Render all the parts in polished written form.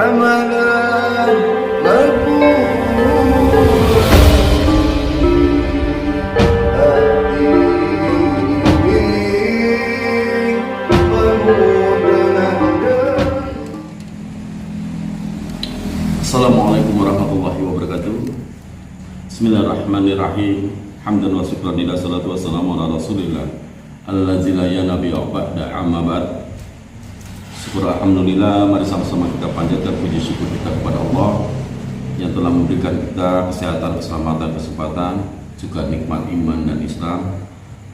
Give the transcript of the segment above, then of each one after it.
عملا Assalamualaikum warahmatullahi wabarakatuh. Bismillahirrahmanirrahim. Hamdan wa syukran lillah, salatu wassalamu ala rasulillah allazi la yanabiyya ba'da amma ba'd. Syukur alhamdulillah, mari sama-sama kita panjatkan puji syukur kita kepada Allah yang telah memberikan kita kesehatan, keselamatan, kesempatan, juga nikmat iman dan Islam.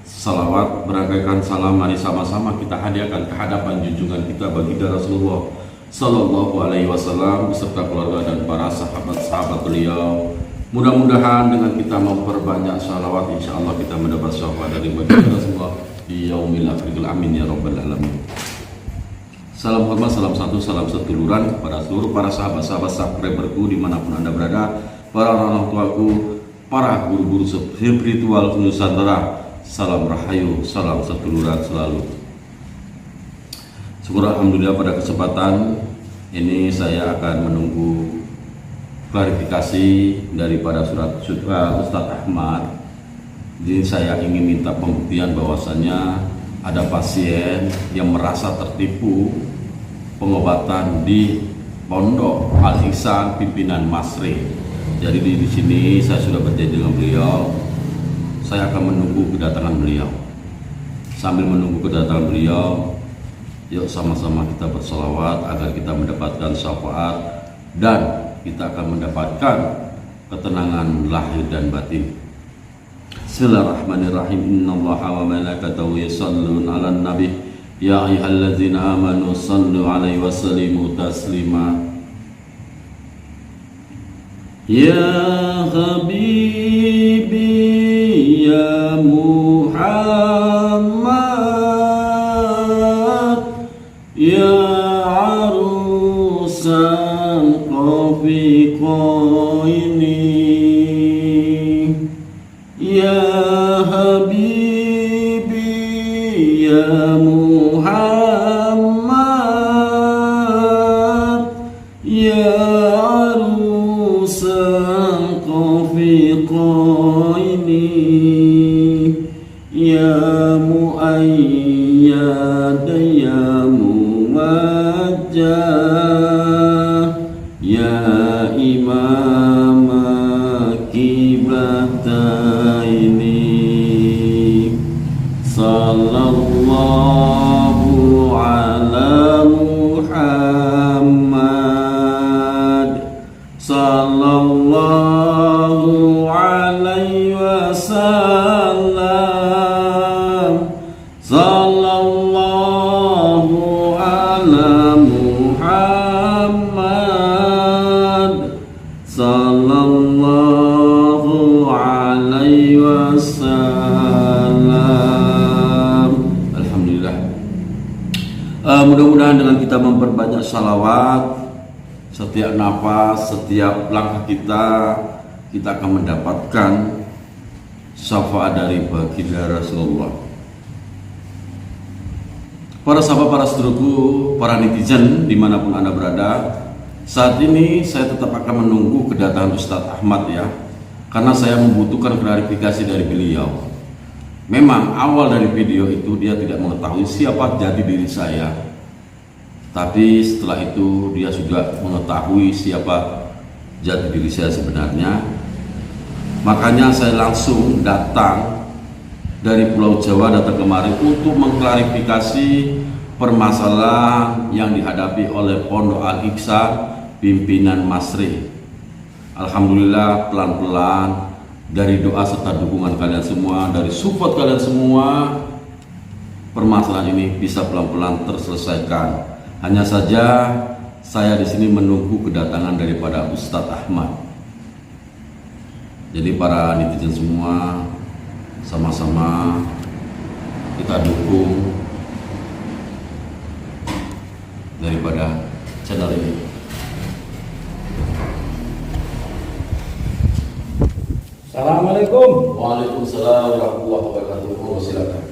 Salawat berangkaikan salam, mari sama-sama kita hadiahkan ke hadapan junjungan kita baginda Rasulullah Sallallahu Alaihi Wasallam beserta keluarga dan para sahabat-sahabat beliau. Mudah-mudahan dengan kita memperbanyak salawat, insya Allah kita mendapat syafaat dari baginda Rasulullah di yaumil akhir. Amin ya rabbal alamin. Salam hormat, salam satu, salam seduluran kepada seluruh para sahabat-sahabat subscriberku dimanapun anda berada, para orang tuaku, para guru-guru spiritual Nusantara. Salam rahayu, salam seduluran selalu. Syukur alhamdulillah, pada kesempatan ini saya akan menunggu klarifikasi daripada surat Ustadz Ahmad. Jadi saya ingin minta pembuktian bahwasannya ada pasien yang merasa tertipu pengobatan di Pondok Al Ihsan pimpinan Masri. Jadi di sini saya sudah berjanji dengan beliau, saya akan menunggu kedatangan beliau. Sambil menunggu kedatangan beliau, yuk sama-sama kita berselawat agar kita mendapatkan syafaat dan kita akan mendapatkan ketenangan lahir dan batin. Bismillahirrahmanirrahim. Innallaha wa malaikatahu yusholluna 'alan nabi ya ayyuhalladzina amanu shallu 'alaihi wa sallimu taslima. Ya habibi ya Muhammad ya arusan qafiqaini, ya habibi ya Muhammad ya arusan qafiqaini, ya muayyad ya muwajjah ya imam kiblataini. Sallallahu ala Muhammad sallallahu alaihi wasallam. Sallallahu ala Muhammad sallallahu alaihi wasallam. Alhamdulillah. Mudah-mudahan dengan kita memperbanyak salawat, setiap nafas, setiap langkah kita akan mendapatkan syafaat dari baginda Rasulullah. Para sahabat, para saudaraku, para netizen dimanapun anda berada, saat ini saya tetap akan menunggu kedatangan Ustadz Ahmad ya, karena saya membutuhkan klarifikasi dari beliau. Memang awal dari video itu dia tidak mengetahui siapa jati diri saya, tapi setelah itu dia sudah mengetahui siapa jati diri saya sebenarnya. Makanya saya langsung datang dari Pulau Jawa, datang kemarin untuk mengklarifikasi permasalahan yang dihadapi oleh Pondok Al Ihsan pimpinan Masri. Alhamdulillah, pelan-pelan dari doa serta dukungan kalian semua, dari support kalian semua, permasalahan ini bisa pelan-pelan terselesaikan. Hanya saja saya di sini menunggu kedatangan daripada Ustadz Ahmad. Jadi para netizen semua, sama-sama kita dukung daripada channel ini. Assalamualaikum. Waalaikumsalam warahmatullahi wabarakatuh. Silakan.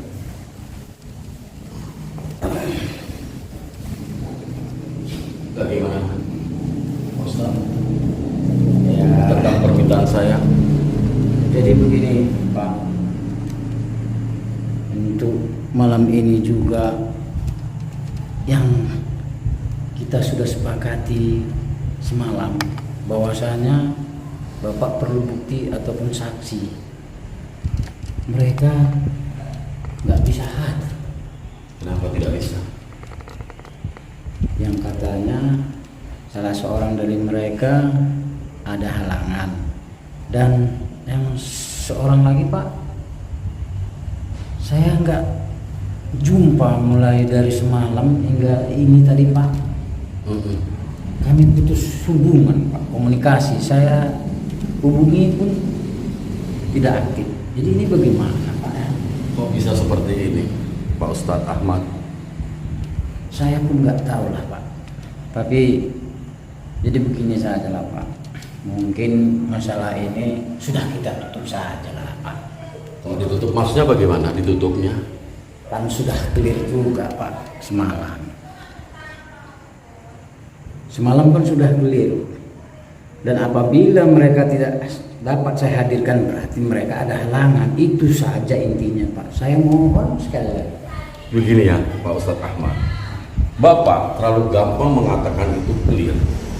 Bagaimana? begini Pak, untuk malam ini juga yang kita sudah sepakati semalam bahwasanya Bapak perlu bukti ataupun saksi. Mereka nggak bisa hadir. Kenapa tidak bisa? Yang katanya salah seorang dari mereka ada halangan, dan yang seorang lagi Pak, saya nggak jumpa mulai dari semalam hingga ini tadi Pak. Kami putus hubungan Pak, komunikasi saya hubungi pun tidak aktif. Jadi ini bagaimana Pak? Kok bisa seperti ini Pak Ustadz Ahmad? Saya pun nggak tahu lah Pak. Tapi jadi begini saja lah Pak. Mungkin masalah ini sudah kita tutup saja lah Pak. Kalau ditutup maksudnya bagaimana ditutupnya? Kan sudah clear juga Pak semalam. Semalam kan sudah clear. Dan apabila mereka tidak dapat saya hadirkan berarti mereka ada halangan. Itu saja intinya Pak. Saya mohon sekali lagi. Begini ya Pak Ustadz Ahmad, Bapak terlalu gampang mengatakan itu clear.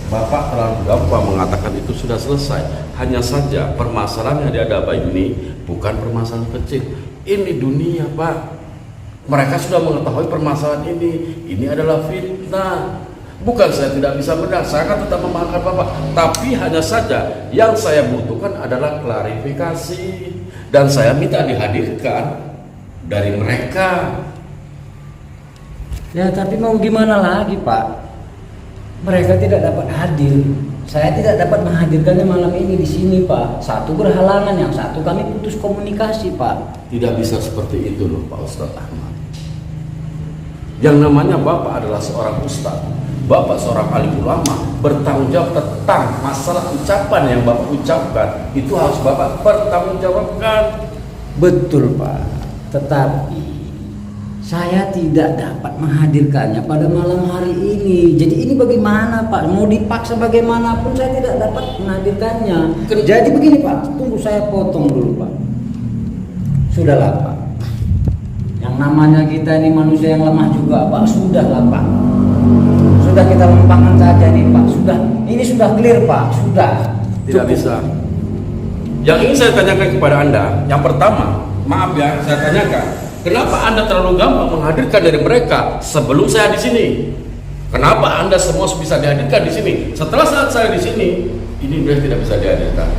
Bapak terlalu gampang mengatakan itu sudah selesai. Hanya saja permasalahan yang dihadapi ini bukan permasalahan kecil. Ini dunia Pak. Mereka sudah mengetahui permasalahan ini. Ini adalah fitnah. Bukan saya tidak bisa benar, saya akan tetap memaafkan Bapak. Tapi hanya saja yang saya butuhkan adalah klarifikasi. Dan saya minta dihadirkan dari mereka. Ya tapi mau gimana lagi Pak? Mereka tidak dapat hadir. Saya tidak dapat menghadirkannya malam ini di sini Pak. Satu berhalangan, yang satu kami putus komunikasi Pak. Tidak bisa seperti itu loh Pak Ustadz Ahmad. Yang namanya Bapak adalah seorang ustadz. Bapak seorang alim ulama, bertanggung jawab tentang masalah ucapan yang Bapak ucapkan. Itu harus Bapak pertanggungjawabkan. Betul Pak. Tetapi saya tidak dapat menghadirkannya pada malam hari ini. Jadi ini bagaimana Pak? Mau dipaksa bagaimanapun saya tidak dapat menghadirkannya. Jadi begini Pak, tunggu saya potong dulu Pak. Sudahlah Pak. Yang namanya kita ini manusia yang lemah juga Pak. Sudahlah Pak. Sudah kita lempangkan saja nih Pak. Sudah, ini sudah clear Pak. Sudah. Tidak bisa. Yang ingin saya tanyakan kepada Anda, yang pertama, maaf ya, saya tanyakan, kenapa Anda terlalu gampang menghadirkan dari mereka sebelum saya di sini? Kenapa Anda semua bisa dihadirkan di sini? Setelah saat saya di sini, ini sudah tidak bisa dihadirkan.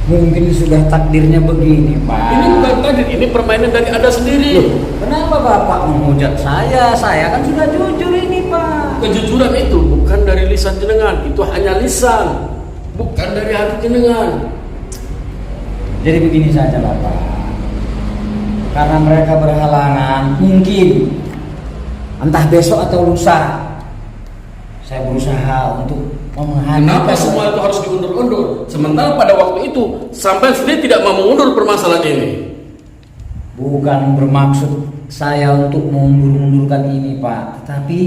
Mungkin sudah takdirnya begini Pak. Ini bukan takdir, ini permainan dari Anda sendiri. Loh, kenapa Bapak menghujat saya? Saya kan sudah jujur ini Pak. Kejujuran itu bukan dari lisan jenengan, itu hanya lisan, bukan dari hati jenengan. Jadi begini saja Bapak. Karena mereka berhalangan, mungkin entah besok atau lusa saya berusaha untuk menghadirkan. Kenapa semua itu harus diundur-undur? Sementara pada waktu itu sampai sendiri tidak mau mengundur permasalahan ini. Bukan bermaksud saya untuk mengundur-undurkan ini Pak, tetapi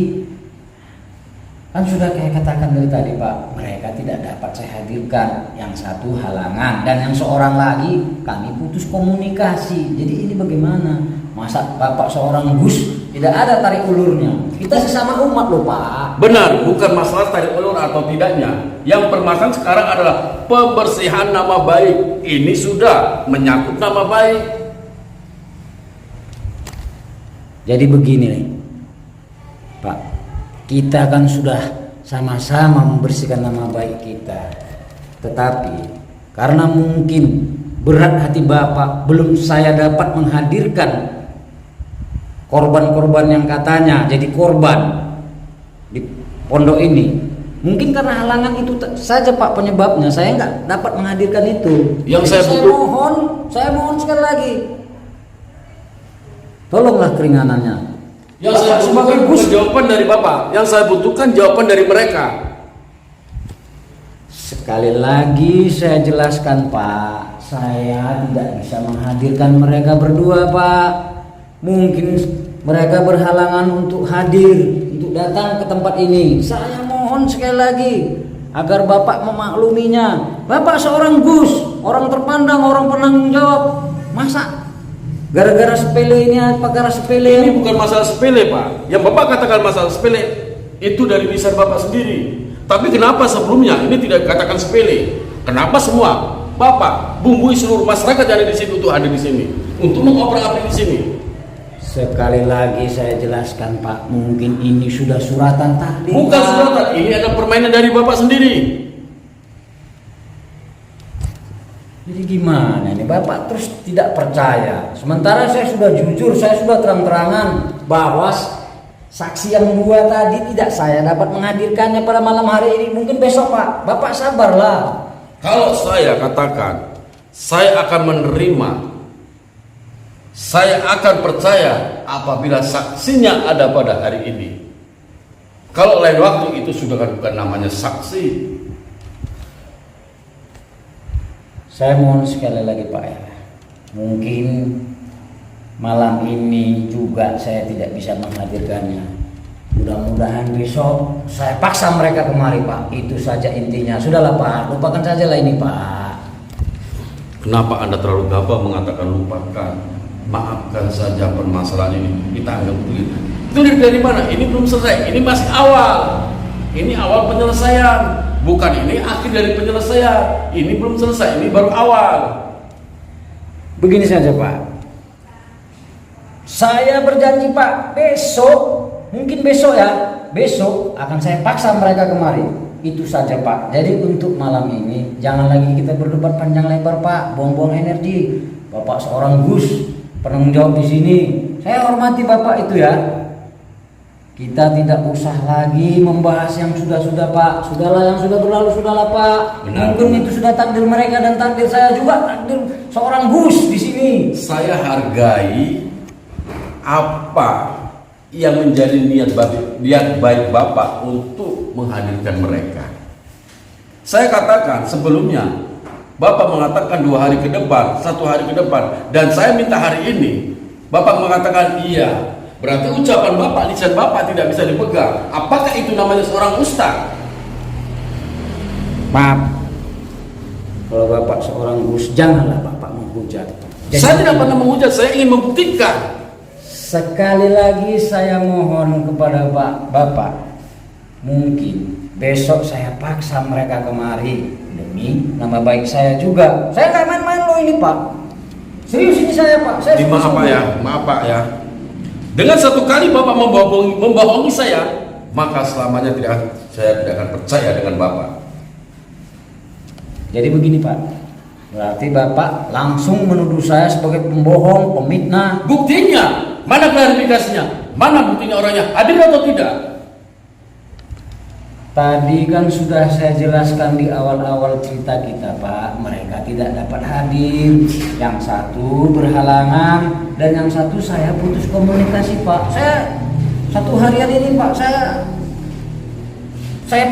kan sudah kayak katakan dari tadi Pak, mereka tidak dapat saya hadirkan. Yang satu halangan, dan yang seorang lagi kami putus komunikasi. Jadi ini bagaimana? Masa Bapak seorang Gus tidak ada tarik ulurnya? Kita sesama umat loh Pak. Benar, bukan masalah tarik ulur atau tidaknya. Yang permasalahan sekarang adalah pembersihan nama baik. Ini sudah menyangkut nama baik. Jadi begini nih Pak, kita kan sudah sama-sama membersihkan nama baik kita. Tetapi karena mungkin berat hati Bapak, belum saya dapat menghadirkan korban-korban yang katanya jadi korban di pondok ini. Mungkin karena halangan itu saja Pak penyebabnya. Saya nggak dapat menghadirkan itu. Yang saya mohon sekali lagi, tolonglah keringanannya. Yang saya butuhkan bukan jawaban dari Bapak, yang saya butuhkan jawaban dari mereka. Sekali lagi saya jelaskan Pak, saya tidak bisa menghadirkan mereka berdua Pak. Mungkin mereka berhalangan untuk hadir, untuk datang ke tempat ini. Saya mohon sekali lagi, agar Bapak memakluminya. Bapak seorang Gus, orang terpandang, orang penanggung jawab. Masa gara-gara sepele ini, perkara sepele Ini bukan masalah sepele, Pak. Yang Bapak katakan masalah sepele itu dari lisan Bapak sendiri. Tapi kenapa sebelumnya ini tidak dikatakan sepele? Kenapa semua Bapak bumbui seluruh masyarakat yang ada di sini untuk hadir di sini, untuk mengobrak-abrik di sini? Sekali lagi saya jelaskan, Pak, mungkin ini sudah suratan takdir. Bukan Pak. suratan, ini ada permainan dari Bapak sendiri. Jadi gimana ini, Bapak terus tidak percaya? Sementara saya sudah jujur, saya sudah terang-terangan bahwa saksi yang dua tadi tidak saya dapat menghadirkannya pada malam hari ini. Mungkin besok, Pak. Bapak sabarlah. Kalau saya katakan, saya akan menerima, saya akan percaya apabila saksinya ada pada hari ini. Kalau lain waktu itu sudah bukan namanya saksi. Saya mohon sekali lagi, Pak, ya. Mungkin malam ini juga saya tidak bisa menghadirkannya. Mudah-mudahan besok saya paksa mereka kemari, Pak. Itu saja intinya. Sudahlah, Pak, lupakan saja lah ini, Pak. Kenapa Anda terlalu gabah mengatakan lupakan? Maafkan saja permasalahan ini. Kita anggap begitu. Itu dari mana? Ini belum selesai. Ini masih awal. Ini awal penyelesaian. Bukan ini akhir dari penyelesaian. Ini belum selesai. Ini baru awal. Begini saja, Pak. Saya berjanji, Pak, besok, mungkin besok ya, besok akan saya paksa mereka kemari. Itu saja, Pak. Jadi untuk malam ini jangan lagi kita berdebat panjang lebar, Pak. Buang-buang energi. Bapak seorang Gus, penanggung jawab di sini. Saya hormati Bapak itu ya. Kita tidak usah lagi membahas yang sudah-sudah, Pak. Sudahlah, yang sudah berlalu sudahlah, Pak. Benar. Mungkin itu sudah takdir mereka dan takdir saya juga, takdir seorang Gus di sini. Saya hargai apa yang menjadi niat baik Bapak untuk menghadirkan mereka. Saya katakan sebelumnya, Bapak mengatakan 2 hari ke depan, 1 hari ke depan, dan saya minta hari ini. Bapak mengatakan iya. Berarti ucapan Bapak, lisan Bapak tidak bisa dipegang. Apakah itu namanya seorang ustaz? Maaf, kalau Bapak seorang Gus, janganlah Bapak menghujat. Saya tidak pernah menghujat, saya ingin membuktikan. Sekali lagi saya mohon kepada Bapak, mungkin besok saya paksa mereka kemari demi nama baik saya juga. Saya nggak main-main loh ini, Pak. Serius ini saya, Pak. Saya Maaf Pak ya, maaf Pak ya. Dengan satu kali Bapak membohongi saya, maka selamanya saya tidak akan percaya dengan Bapak. Jadi begini, Pak. Berarti Bapak langsung menuduh saya sebagai pembohong, pemitnah. Buktinya, mana klarifikasinya? Mana buktinya orangnya? Hadir atau tidak? Tadi kan sudah saya jelaskan di awal-awal cerita kita, Pak. Mereka tidak dapat hadir. Yang satu berhalangan dan yang satu saya putus komunikasi, Pak. Saya 1 harian ini, Pak, saya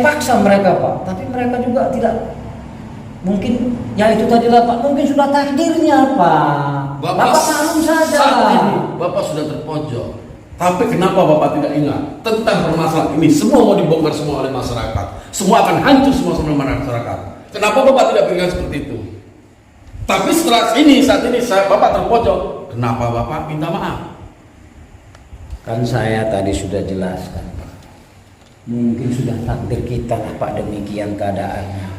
paksa mereka, Pak. Tapi mereka juga tidak, mungkin ya itu tadi lah, Pak. Mungkin sudah takdirnya, Pak. Bapak maklum saja. Saat ini Bapak sudah terpojok. Tapi kenapa Bapak tidak ingat tentang permasalahan ini? Semua mau dibongkar semua oleh masyarakat. Semua akan hancur semua sama masyarakat. Kenapa Bapak tidak pikirkan seperti itu? Tapi setelah ini, saat ini Bapak terpojok. Kenapa Bapak minta maaf? Kan saya tadi sudah jelaskan, Pak. Mungkin sudah takdir kita lah, Pak, demikian keadaannya.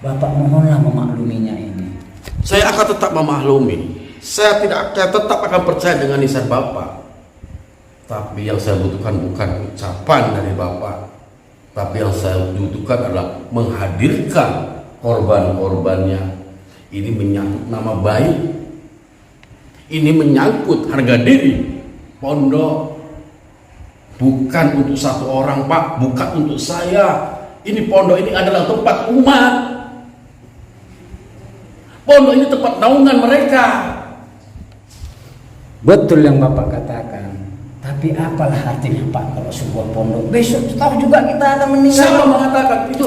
Bapak mohonlah memakluminya ini. Saya akan tetap memaklumi. Saya tetap akan percaya dengan lisan Bapak. Tapi yang saya butuhkan bukan ucapan dari Bapak, tapi yang saya butuhkan adalah menghadirkan korban-korbannya. Ini menyangkut nama baik, ini menyangkut harga diri pondok. Bukan untuk satu orang, Pak, bukan untuk saya. Ini pondok ini adalah tempat umat. Pondok ini tempat naungan mereka. Betul yang Bapak katakan. Tapi apalah artinya, Pak, kalau sebuah pondok besok tahu juga kita akan meninggal. Siapa mengatakan itu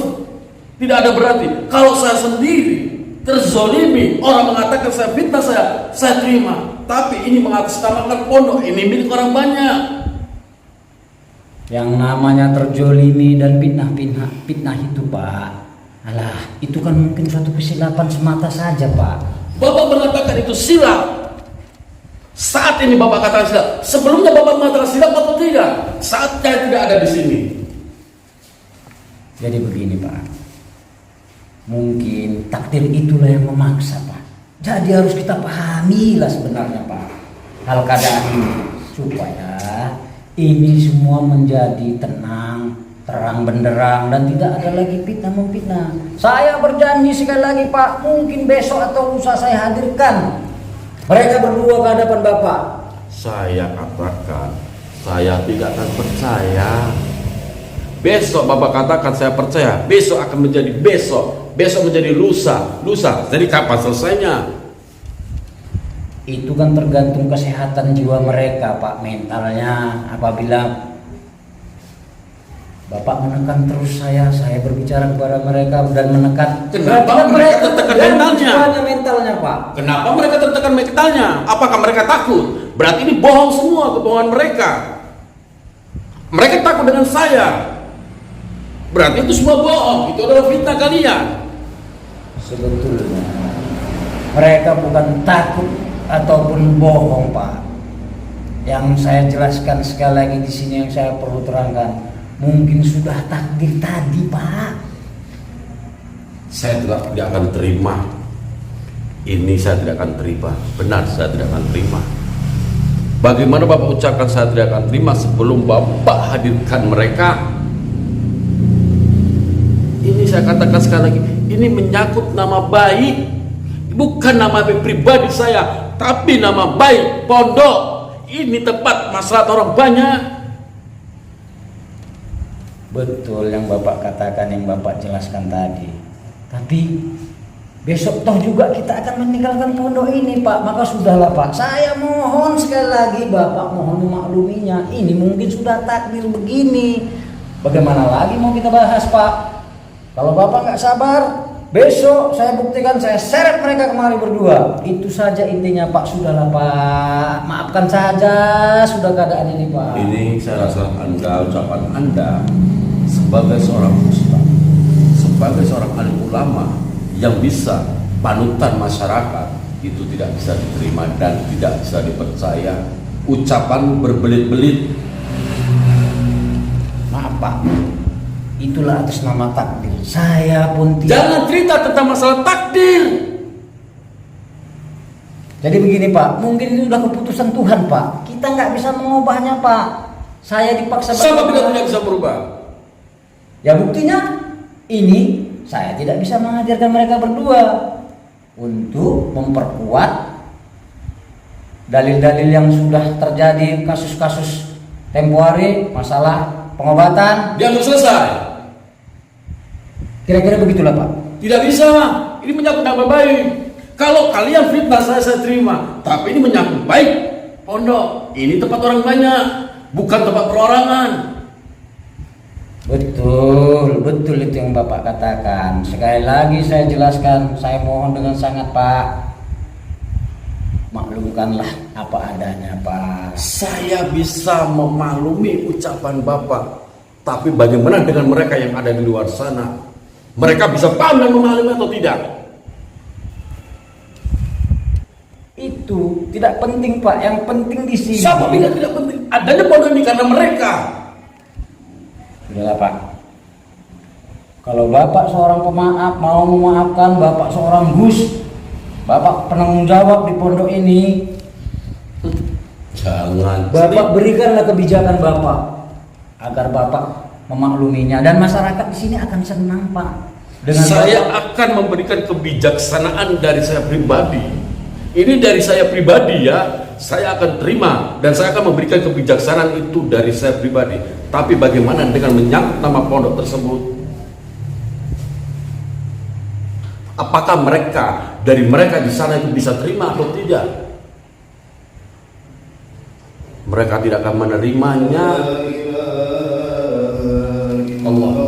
tidak ada berarti? Kalau saya sendiri terzolimi, orang mengatakan saya fitnah, saya terima. Tapi ini mengatasnamakan pondok, ini milik orang banyak. Yang namanya terzolimi dan fitnah itu, Pak, Alah, itu kan mungkin suatu kesilapan semata saja, Pak. Bapak mengatakan itu silap. Saat ini Bapak katakan silap. Sebelumnya Bapak mengatakan silap atau tidak? Saat saya tidak ada di sini. Jadi begini, Pak. Mungkin takdir itulah yang memaksa, Pak. Jadi harus kita pahami lah sebenarnya, Pak, hal keadaan ini, supaya ini semua menjadi tenang, terang benderang, dan tidak ada lagi fitnah memfitnah. Saya berjanji sekali lagi, Pak, mungkin besok atau lusa saya hadirkan mereka berdua ke hadapan Bapak. Saya katakan, saya tidak akan percaya. Besok Bapak katakan saya percaya, besok akan menjadi besok, besok menjadi lusa, lusa. Jadi kapan selesainya? Itu kan tergantung kesehatan jiwa mereka, Pak, mentalnya. Apabila Bapak menekan terus saya berbicara kepada mereka dan menekan. Kenapa mereka tertekan mentalnya, Pak? Kenapa mereka tertekan mentalnya? Apakah mereka takut? Berarti ini bohong semua, kebohongan mereka. Mereka takut dengan saya. Berarti itu semua bohong. Itu adalah fitnah kalian. Sebetulnya mereka bukan takut ataupun bohong, Pak. Yang saya jelaskan sekali lagi di sini, yang saya perlu terangkan, mungkin sudah takdir tadi, Pak. Saya tidak akan terima. Ini saya tidak akan terima. Benar, saya tidak akan terima. Bagaimana Bapak ucapkan saya tidak akan terima sebelum Bapak hadirkan mereka? Ini saya katakan sekali lagi, ini menyangkut nama baik, bukan nama pribadi saya, tapi nama baik pondok. Ini tempat masalah orang banyak. Betul yang Bapak katakan, yang Bapak jelaskan tadi. Tapi besok toh juga kita akan meninggalkan pondok ini, Pak. Maka sudahlah, Pak. Saya mohon sekali lagi, Bapak mohon memakluminya. Ini mungkin sudah takdir begini. Bagaimana lagi mau kita bahas, Pak? Kalau Bapak nggak sabar, besok saya buktikan, saya seret mereka kemari berdua. Itu saja intinya, Pak. Sudahlah, Pak. Maafkan saja, sudah keadaan ini, Pak. Ini saya rasa ucapan Anda sebagai seorang ustaz, sebagai seorang alim ulama yang bisa panutan masyarakat, itu tidak bisa diterima dan tidak bisa dipercaya. Ucapan berbelit-belit. Maaf, Pak. Itulah atas nama takdir. Saya pun tidak. Jangan cerita tentang masalah takdir. Jadi begini, Pak, mungkin itu sudah keputusan Tuhan, Pak. Kita nggak bisa mengubahnya, Pak. Saya dipaksa. Sama bila tidak bisa berubah. Ya buktinya ini saya tidak bisa menghadirkan mereka berdua untuk memperkuat dalil-dalil yang sudah terjadi, kasus-kasus tempo hari, masalah pengobatan. Dia belum selesai. Kira-kira begitulah, Pak. Tidak bisa. Ini menyangkut nama baik. Kalau kalian fitnah saya terima. Tapi ini menyangkut baik pondok. Ini tempat orang banyak, bukan tempat perorangan. Betul, betul itu yang Bapak katakan. Sekali lagi saya jelaskan, saya mohon dengan sangat, Pak. Maklumkanlah apa adanya, Pak. Saya bisa memaklumi ucapan Bapak. Tapi bagaimana dengan mereka yang ada di luar sana? Mereka bisa paham dan memahami atau tidak? Itu tidak penting, Pak. Yang penting di sini. Siapa bilang tidak penting? Adanya pondok ini karena mereka. Sudahlah, Pak. Kalau Bapak seorang pemaaf, mau memaafkan, Bapak seorang Gus, Bapak penanggung jawab di pondok ini. Jangan. Bapak berikanlah kebijakan Bapak agar Bapak memakluminya, dan masyarakat di sini akan senang, Pak. Dengan saya Bapak akan memberikan kebijaksanaan dari saya pribadi. Ini dari saya pribadi ya, saya akan terima dan saya akan memberikan kebijaksanaan itu dari saya pribadi. Tapi bagaimana dengan menyangkut nama pondok tersebut? Apakah mereka di sana itu bisa terima atau tidak? Mereka tidak akan menerimanya. Allah.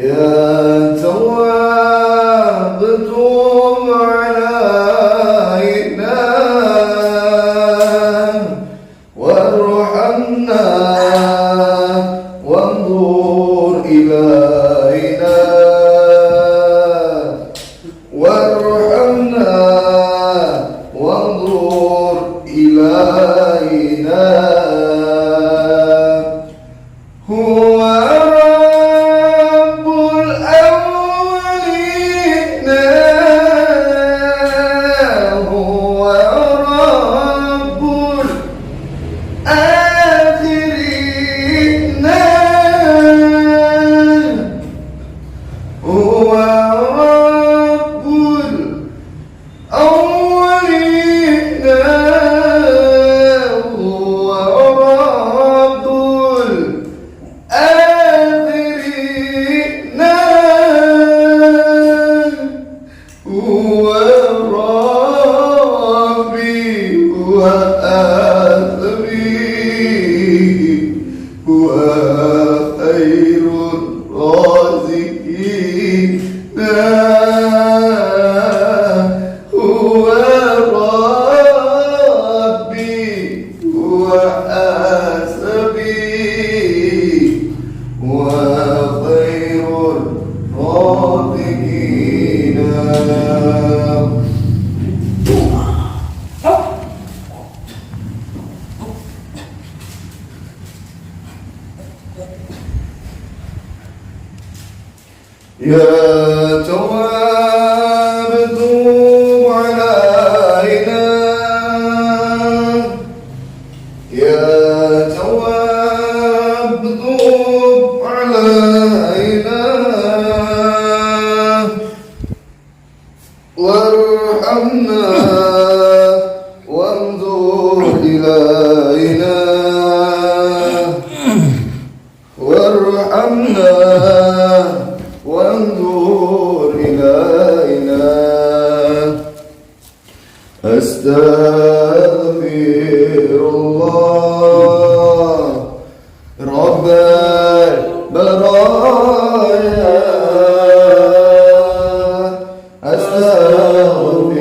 يا تواب توب هو ربي هو حسبي هو خير الرازقين هو ربي هو حسبي هو خير الرازقين يا تواب توب علينا يا تواب توب علينا وارحمنا وانظر إلينا وارحمنا وانظر إلينا أستغفر الله رب البرايا أستغفر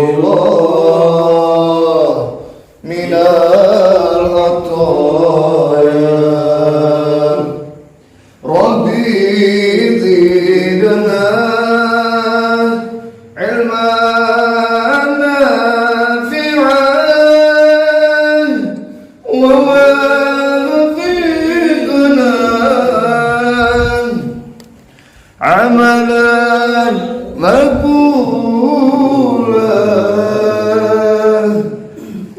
الله من الخطايا ربي زدنا علما نافعا ووفقنا عملا مقبولا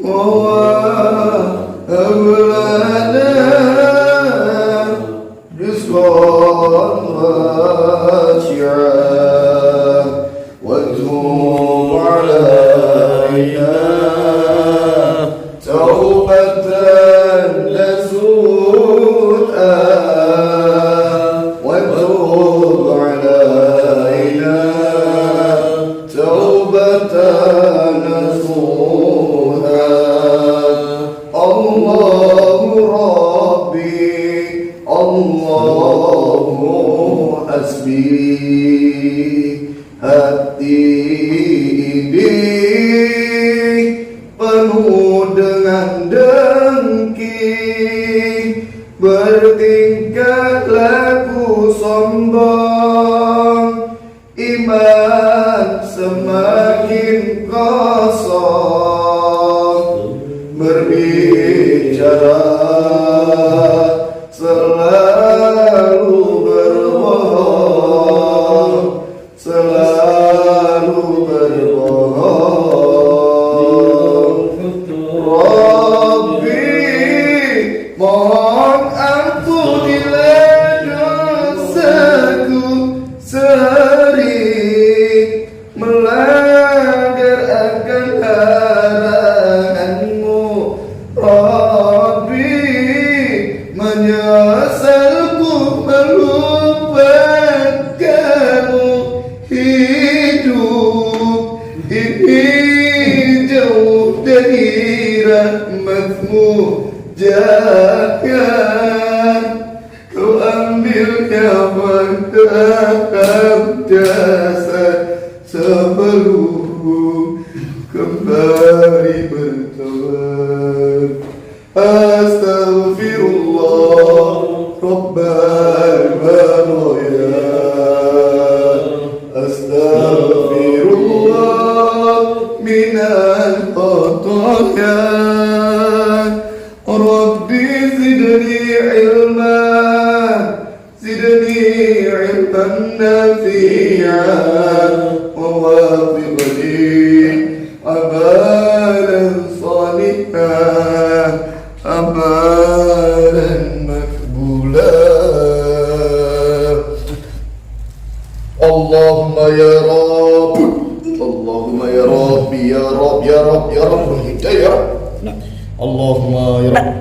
وهب لنا رزقا واسعا وتوب علينا توبة نصوحا وتوب علينا توبة نصوحا الله ربي الله حسبي hati ini penuh dengan dengki bertingkah laku sombong iman semakin kosong berbicara selalu berbohong selalu berbohong Rabbi mohon ampunilah dosaku sering melanggar akan laranganmu Rabbi menyesalku melupakanmu hidup ini jauh dari rahmatmu jangan kau ambil nyawa dalam jasad sebelum kembali bertawar Astaghfirullah Rabbal baraya Astaghfirullah minal khataya Rabbi zidni ilma zidni ilman nafi'an wa wafiqni amalan salihan amalan makbula Allahumma ya Rabb Allahumma ya Rabbi ya Rabb ya Rabb ya Rabb hidayah Allahumma ya Rabb